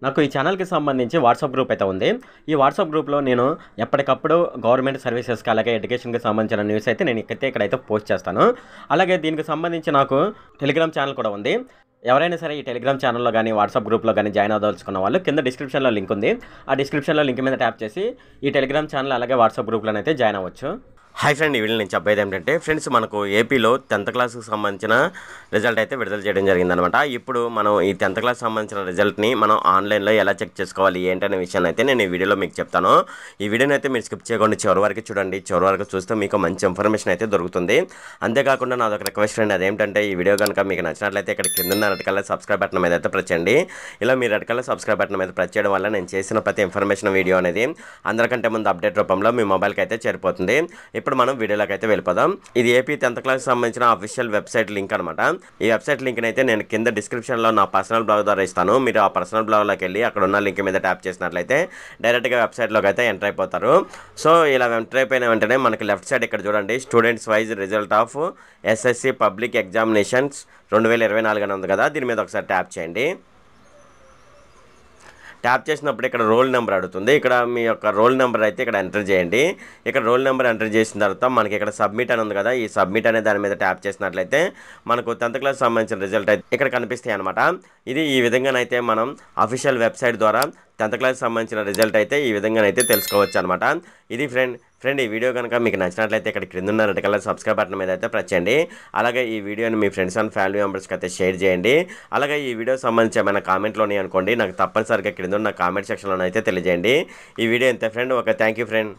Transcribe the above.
నాకు ఈ ఛానల్‌కి సంబంధించి వాట్సాప్ గ్రూప్ అయితే ఉంది. ఈ వాట్సాప్ గ్రూప్‌లో నేను ఎప్పటికప్పుడు గవర్నమెంట్ సర్వీసెస్‌కి అలాగే ఎడ్యుకేషన్‌కి సంబంధించిన న్యూస్ అయితే నేను ఇక్కడైతే పోస్ట్ చేస్తాను. అలాగే దీనికి సంబంధించి నాకు టెలిగ్రామ్ ఛానల్ కూడా ఉంది. ఎవరైనా సరే ఈ టెలిగ్రామ్ ఛానల్‌లో గాని, వాట్సాప్ గ్రూప్‌లో గాని జాయిన్ అవ్వదలుచుకున్న వాళ్ళు కింద డిస్క్రిప్షన్‌లో లింక్ ఉంది. ఆ డిస్క్రిప్షన్‌లో లింక్ మీద ట్యాప్ చేసి ఈ టెలిగ్రామ్ ఛానల్ అలాగే వాట్సాప్ గ్రూప్‌లోనైతే జాయిన్ అవ్వచ్చు. హాయ్ ఫ్రెండ్, ఈ వీడియోలో నేను చెప్పేది ఏంటంటే ఫ్రెండ్స్, మనకు ఏపీలో 10th క్లాస్‌కి సంబంధించిన రిజల్ట్ అయితే విడుదల చేయడం జరిగిందనమాట. ఇప్పుడు మనం ఈ 10th క్లాస్ సంబంధించిన రిజల్ట్‌ని మనం ఆన్లైన్‌లో ఎలా చెక్ చేసుకోవాలి ఏంటనే విషయాన్ని అయితే నేను ఈ వీడియోలో మీకు చెప్తాను. ఈ వీడియోని అయితే మీరు స్కిప్ చేయకుండా చివరి వరకు చూడండి. చివరి వరకు చూస్తే మీకు మంచి ఇన్ఫర్మేషన్ అయితే దొరుకుతుంది. అంతేకాకుండా నాదొక రిక్వెస్ట్ ఫ్రెండ్, అదేంటంటే ఈ వీడియో కనుక మీకు నచ్చినట్లయితే ఇక్కడ కింద ఉన్న రెడ్ కలర్ సబ్స్క్రైబ్ బటన్ మీద అయితే ప్రెస్ చేయండి. ఇలా మీరు రెడ్ కలర్ సబ్స్క్రైబ్ బటన్ మీద ప్రెస్ చేయడం వల్ల నేను చేసిన ప్రతి ఇన్ఫర్మేషన్ వీడియో అనేది అందరికంటే ముందు అప్డేట్ రూపంలో మీ మొబైల్కి అయితే చేరిపోతుంది. ఇప్పుడు మనం వీడియోలోకి అయితే వెళ్ళిపోదాం. ఇది ఏపీ 10th క్లాస్ సంబంధించిన అఫీషియల్ వెబ్సైట్ లింక్ అనమాట. ఈ వెబ్సైట్ లింక్ అయితే నేను కింద డిస్క్రిప్షన్లో నా పర్సనల్ బ్లాగ్ ద్వారా ఇస్తాను. మీరు ఆ పర్సనల్ బ్లాగ్లోకి వెళ్ళి అక్కడ ఉన్న లింక్ మీద ట్యాప్ చేసినట్లయితే డైరెక్ట్గా వెబ్సైట్లోకి అయితే ఎంటర్ అయిపోతారు. సో ఇలా ఎంటర్ అయిపోయిన వెంటనే మనకి లెఫ్ట్ సైడ్ ఇక్కడ చూడండి, students wise result of SSC public examinations 2024 అని ఉంది కదా, దీని మీద ఒకసారి ట్యాప్ చేయండి. ట్యాప్ చేసినప్పుడు ఇక్కడ రోల్ నెంబర్ అడుగుతుంది. ఇక్కడ మీ యొక్క రోల్ నెంబర్ అయితే ఇక్కడ ఎంటర్ చేయండి. ఇక్కడ రోల్ నెంబర్ ఎంటర్ చేసిన తర్వాత మనకి ఇక్కడ సబ్మిట్ అని ఉంది కదా, ఈ సబ్మిట్ అనే దాని మీద ట్యాప్ చేసినట్లయితే మనకు 10th క్లాస్ సంబంధించిన రిజల్ట్ అయితే ఇక్కడ కనిపిస్తాయి అనమాట. ఇది ఈ విధంగానైతే మనం అఫీషియల్ వెబ్సైట్ ద్వారా 10th క్లాస్ సంబంధించిన రిజల్ట్ అయితే ఈ విధంగానైతే తెలుసుకోవచ్చు అనమాట. ఇది ఫ్రెండ్ ఈ వీడియో కనుక మీకు నచ్చినట్లయితే ఇక్కడ క్రింద ఉన్న రెడ్ కలర్ సబ్స్క్రైబ్ బటన్ మీద అయితే ప్రెస్ చేయండి. అలాగే ఈ వీడియోని మీ ఫ్రెండ్స్ అండ్ ఫ్యామిలీ మెంబర్స్కి అయితే షేర్ చేయండి. అలాగే ఈ వీడియో సంబంధించి ఏమైనా కామెంట్లు ఉన్నాయి అనుకోండి, నాకు తప్పనిసరిగా క్రింద ఉన్న కామెంట్ సెక్షన్లో అయితే తెలియజేయండి. ఈ వీడియో ఎంత friend, okay, thank you friend.